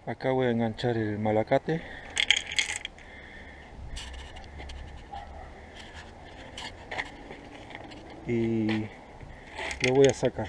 Acá voy a enganchar el malacate. Y lo voy a sacar.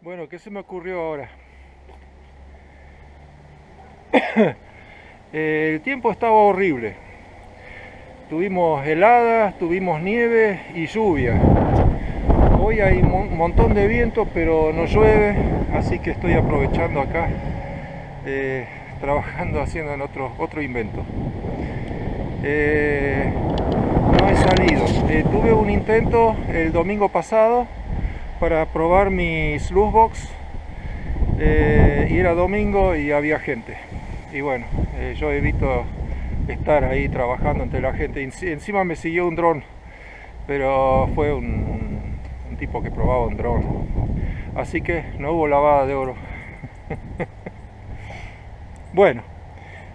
Bueno, ¿qué se me ocurrió ahora? El tiempo estaba horrible. Tuvimos heladas, tuvimos nieve y lluvia. Hoy hay un montón de viento, pero no llueve, así que estoy aprovechando acá, trabajando, haciendo en otro invento. No he salido. Tuve un intento el domingo pasado para probar mi sluice box, y era domingo y había gente. Y bueno, yo evito estar ahí trabajando entre la gente. Encima me siguió un dron, pero fue un tipo que probaba un dron, así que no hubo lavada de oro. Bueno,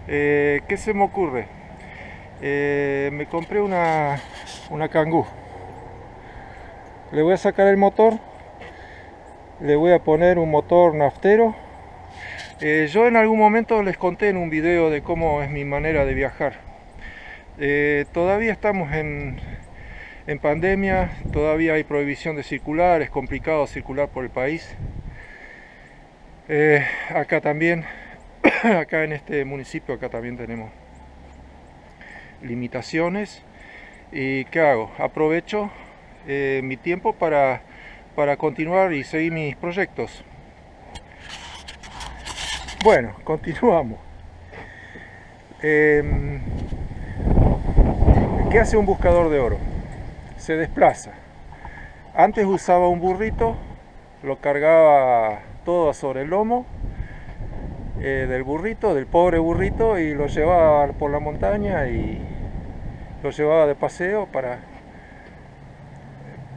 ¿qué se me ocurre? Me compré una Kangoo. Le voy a sacar el motor, le voy a poner un motor naftero. Yo en algún momento les conté en un video de cómo es mi manera de viajar. Todavía estamos en pandemia, todavía hay prohibición de circular, es complicado circular por el país. Acá también, acá en este municipio, acá también tenemos limitaciones. ¿Y qué hago? Aprovecho mi tiempo para continuar y seguir mis proyectos. Bueno, continuamos. ¿Qué hace un buscador de oro? Se desplaza. Antes usaba un burrito, lo cargaba todo sobre el lomo del burrito, del pobre burrito, y lo llevaba por la montaña y lo llevaba de paseo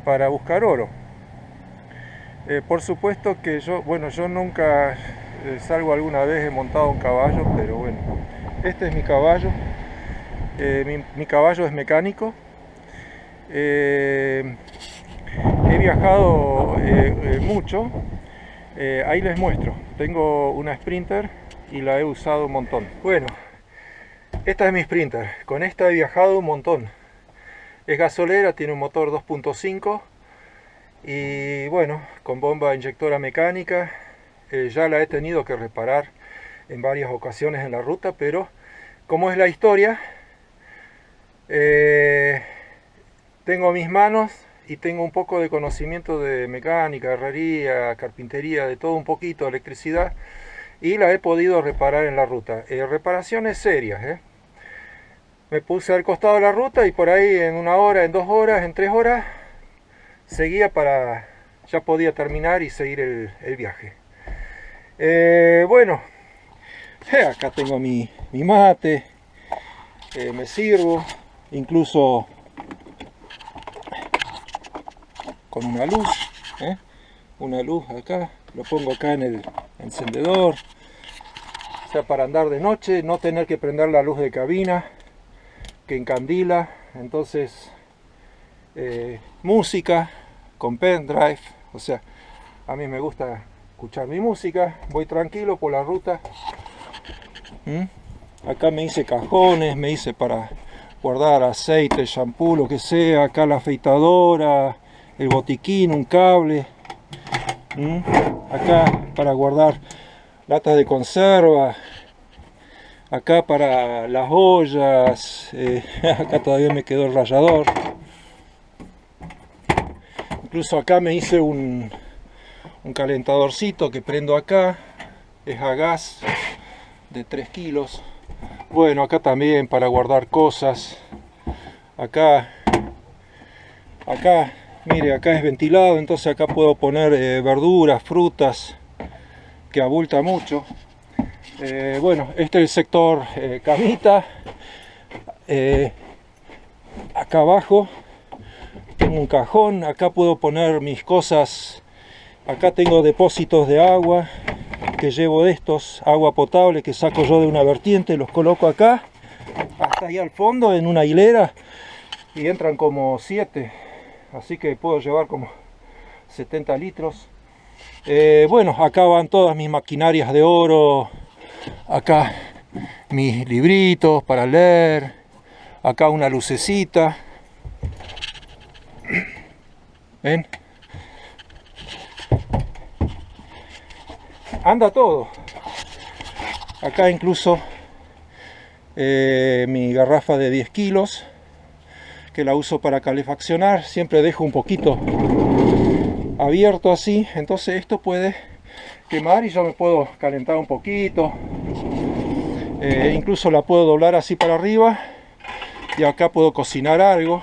para buscar oro. Por supuesto que yo nunca salgo alguna vez, he montado un caballo, pero bueno, este es mi caballo. Mi caballo es mecánico. He viajado mucho. Ahí les muestro. Tengo una Sprinter y la he usado un montón. Bueno, esta es mi Sprinter. Con esta he viajado un montón. Es gasolera, tiene un motor 2.5 y bueno, con bomba inyectora mecánica. Ya la he tenido que reparar en varias ocasiones en la ruta, pero como es la historia, tengo mis manos y tengo un poco de conocimiento de mecánica, herrería, carpintería, de todo un poquito, electricidad, y la he podido reparar en la ruta. Reparaciones serias, Me puse al costado de la ruta y por ahí en 1 hora, en 2 horas, en 3 horas, seguía ya podía terminar y seguir el viaje. Bueno, acá tengo mi mate, me sirvo, incluso con una luz acá, lo pongo acá en el encendedor, o sea, para andar de noche, no tener que prender la luz de cabina que encandila. Entonces música con pendrive, o sea, a mí me gusta escuchar mi música, voy tranquilo por la ruta. Acá me hice cajones, me hice para guardar aceite, shampoo, lo que sea. Acá la afeitadora, el botiquín, un cable. Acá para guardar latas de conserva. Acá para las ollas. Acá todavía me quedó el rallador. Incluso acá me hice un calentadorcito que prendo acá. Es a gas de 3 kilos. Bueno, acá también para guardar cosas. Acá, mire, acá es ventilado, entonces acá puedo poner verduras, frutas, que abulta mucho. Bueno, este es el sector camita. Acá abajo tengo un cajón, acá puedo poner mis cosas. Acá tengo depósitos de agua que llevo de estos, agua potable que saco yo de una vertiente, los coloco acá, hasta ahí al fondo en una hilera y entran como 7, así que puedo llevar como 70 litros. Bueno, acá van todas mis maquinarias de oro, acá mis libritos para leer, acá una lucecita. ¿Ven? Anda todo. Acá incluso mi garrafa de 10 kilos que la uso para calefaccionar. Siempre dejo un poquito abierto así, entonces esto puede quemar y yo me puedo calentar un poquito. Incluso la puedo doblar así para arriba y acá puedo cocinar algo,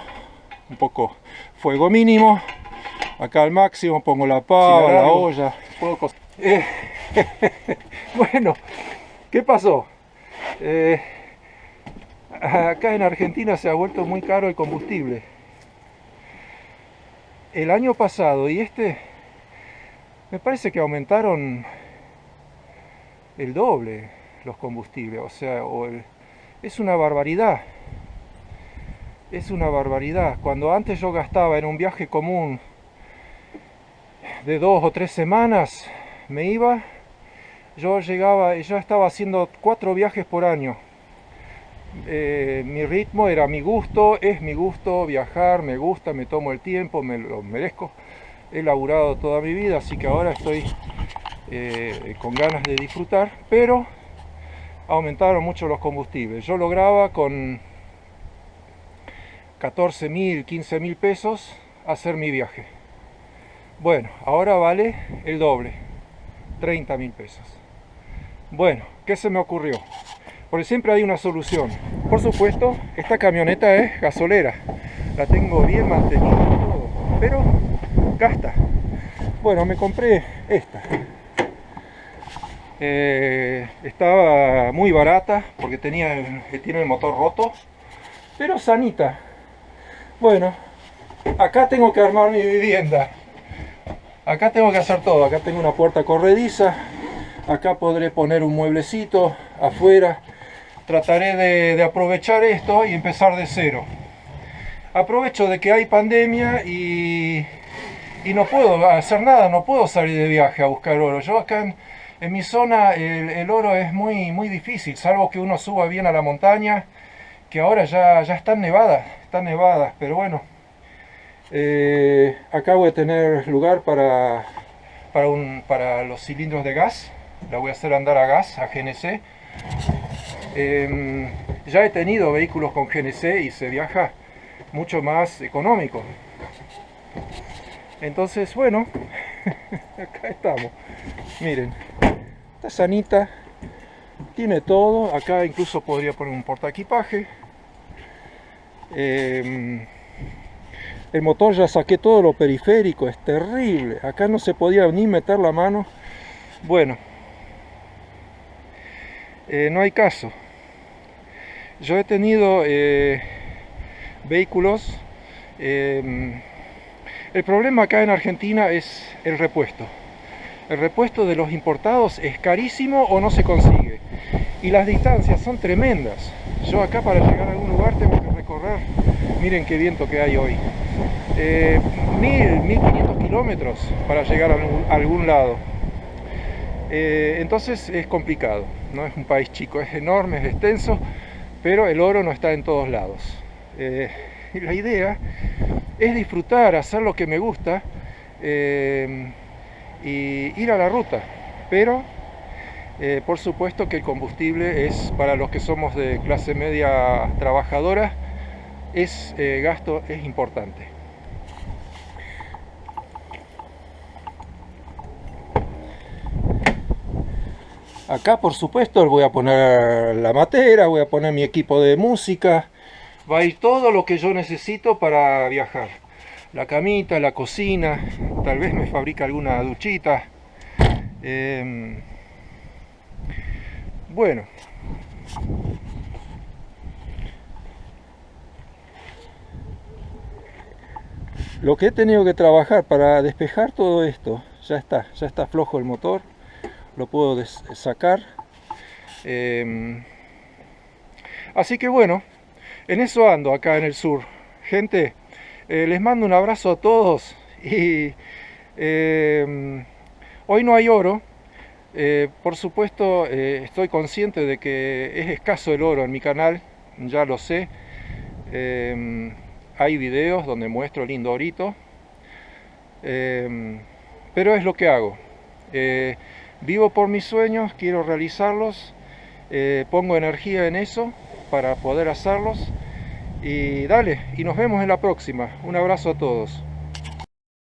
un poco fuego mínimo, acá al máximo pongo la pava, la olla, puedo bueno, ¿qué pasó? Acá en Argentina se ha vuelto muy caro el combustible. El año pasado y me parece que aumentaron el doble los combustibles, o sea, es una barbaridad. Es una barbaridad. Cuando antes yo gastaba en un viaje común de 2 o 3 semanas, me iba, yo estaba haciendo 4 viajes por año. Mi ritmo era mi gusto, es mi gusto viajar, me gusta, me tomo el tiempo, me lo merezco. He laburado toda mi vida, así que ahora estoy con ganas de disfrutar, pero aumentaron mucho los combustibles. Yo lograba con 14.000, 15.000 pesos hacer mi viaje. Bueno, ahora vale el doble, 30.000 pesos. Bueno, ¿qué se me ocurrió? Porque siempre hay una solución. Por supuesto, esta camioneta es gasolera, la tengo bien mantenida y todo, pero gasta. Bueno, me compré esta. Estaba muy barata porque tiene el motor roto, pero sanita. Bueno, acá tengo que armar mi vivienda. Acá tengo que hacer todo. Acá tengo una puerta corrediza. Acá podré poner un mueblecito afuera. Trataré de aprovechar esto y empezar de cero. Aprovecho de que hay pandemia y no puedo hacer nada, no puedo salir de viaje a buscar oro. Yo acá en mi zona el oro es muy difícil, salvo que uno suba bien a la montaña, que ahora ya están nevadas, pero bueno. Acá voy a tener lugar para los cilindros de gas. La voy a hacer andar a gas, a GNC. Ya he tenido vehículos con GNC y se viaja mucho más económico. Entonces, bueno, acá estamos. Miren, está sanita, tiene todo. Acá incluso podría poner un portaequipaje. El motor ya saqué todo lo periférico, es terrible. Acá no se podía ni meter la mano. Bueno, no hay caso. Yo he tenido vehículos. El problema acá en Argentina es el repuesto. El repuesto de los importados es carísimo o no se consigue. Y las distancias son tremendas. Yo acá para llegar a algún lugar tengo que recorrer, miren qué viento que hay hoy, 1.500 kilómetros para llegar a algún lado. Entonces es complicado, no es un país chico, es enorme, es extenso, pero el oro no está en todos lados. Y la idea es disfrutar, hacer lo que me gusta y ir a la ruta, pero por supuesto que el combustible es, para los que somos de clase media trabajadora, gasto es importante. Acá por supuesto voy a poner la matera, voy a poner mi equipo de música, va a ir todo lo que yo necesito para viajar. La camita, la cocina, tal vez me fabrique alguna duchita. Bueno. lo que he tenido que trabajar para despejar todo esto, ya está flojo el motor, lo puedo sacar. Así que bueno, en eso ando acá en el sur. Gente, les mando un abrazo a todos y hoy no hay oro. Por supuesto, estoy consciente de que es escaso el oro en mi canal, ya lo sé. Hay videos donde muestro lindo orito, pero es lo que hago. Vivo por mis sueños, quiero realizarlos, pongo energía en eso para poder hacerlos y dale, y nos vemos en la próxima. Un abrazo a todos.